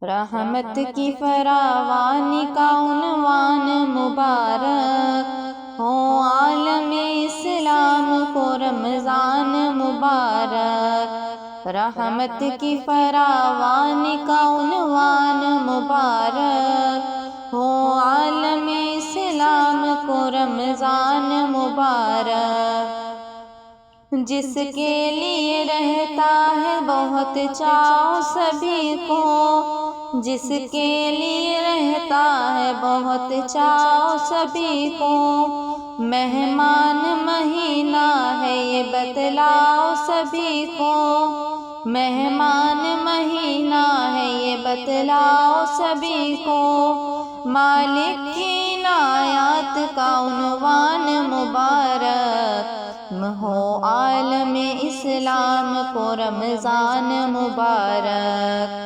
رحمت کی فراوانی کا عنوان مبارک ہو، عالم اسلام کو رمضان مبارک۔ رحمت کی فراوانی کا عنوان مبارک ہو، عالم اسلام کو رمضان مبارک۔ جس کے لیے رہتا ہے بہت چاؤ سبھی کو، جس کے لیے رہتا ہے بہت چاؤ سبھی کو، مہمان مہینہ ہے یہ بتلاؤ سبھی کو، مہمان مہینہ ہے یہ بتلاؤ سبھی کو۔ مالک کی عنایات کا عنوان مبارک ہو، عالم اسلام کو رمضان مبارک۔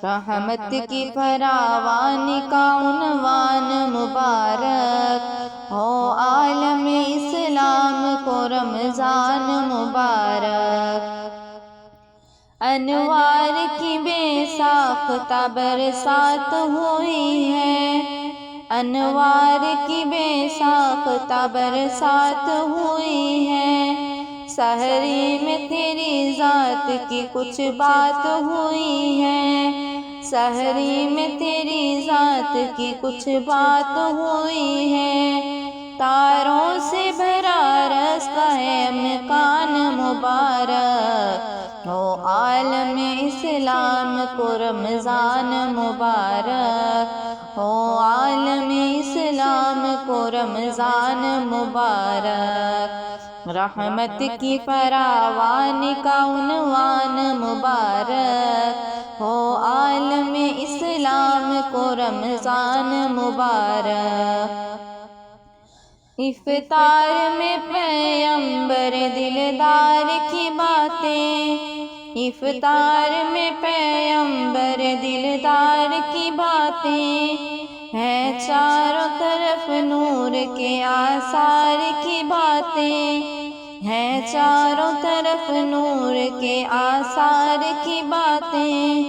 رحمت کی فراوانی کا عنوان مبارک ہو، عالم اسلام کو رمضان مبارک۔ انوار کی بے ساختہ برسات ہوئی ہے، انوار کی بے ساختہ برسات ہوئی ہے۔ سحری میں تیری ذات کی کچھ بات ہوئی ہے، سحری میں تیری ذات کی کچھ بات ہوئی ہے۔ تاروں سے بھرا رستہ ہے امکان مبارک ہو، عالم اسلام کو رمضان مبارک ہو، عالم اسلام کو رمضان مبارک۔ رحمت کی فراوانی کا عنوان مبارک ہو، عالم اسلام کو رمضان مبارک۔ افطار میں پیغمبر دلدار کی باتیں، افطار میں پیغمبر دلدار کی باتیں ہیں، چاروں طرف نور کے آثار کی باتیں ہیں، چاروں طرف نور کے آثار کی باتیں۔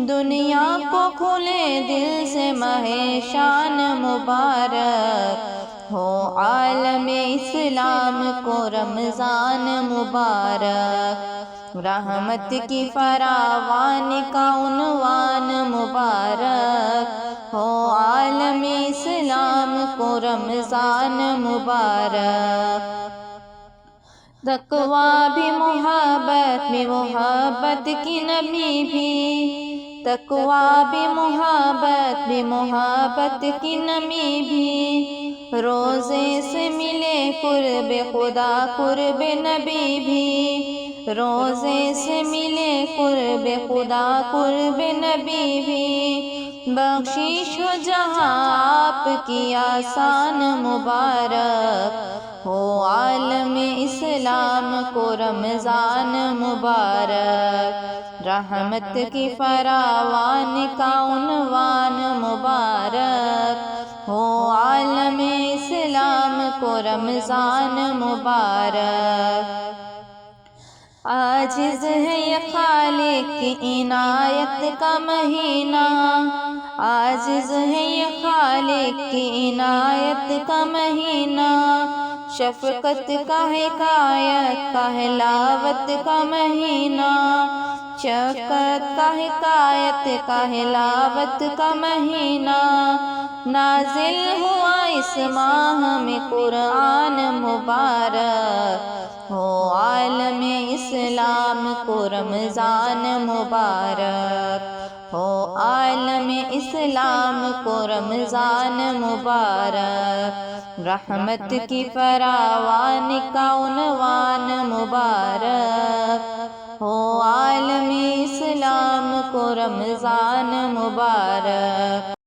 دنیا کو کھلے دل سے ماہ شان مبارک ہو، عالم اسلام کو رمضان مبارک۔ رحمت کی فراوانی کا عنوان مبارک ہو، عالم اسلام کو رمضان مبارک۔ تقویٰ بھی محبت میں محبت کی نبی بھی، تقویٰ بھی محبت میں محبت کی نبی بھی، روزے سے ملے قرب خدا قرب نبی بھی، روزے سے ملے قرب خدا قرب نبی بھی۔ بخشش ہو جہاں آپ کی آسان مبارک ہو، عالم اسلام کو رمضان مبارک۔ رحمت کی فراوانی کا عنوان مبارک ہو، عالم اسلام کو رمضان مبارک۔ عاجز ہے یہ خالق کی عنایت کا مہینہ، عاجز ہے یہ خالق کی عنایت کا مہینہ، شفقت کا حکایت کا ہلاوت کا مہینہ، شفقت کا حکایت کا ہلاوت کا مہینہ۔ نازل ہوا اس ماہ میں قرآن مبارک ہو، عالم اسلام کو رمضان مبارک ہو، عالم اسلام کو رمضان مبارک۔ رحمت کی فراوانی کا عنوان مبارک ہو، عالم اسلام کو رمضان مبارک۔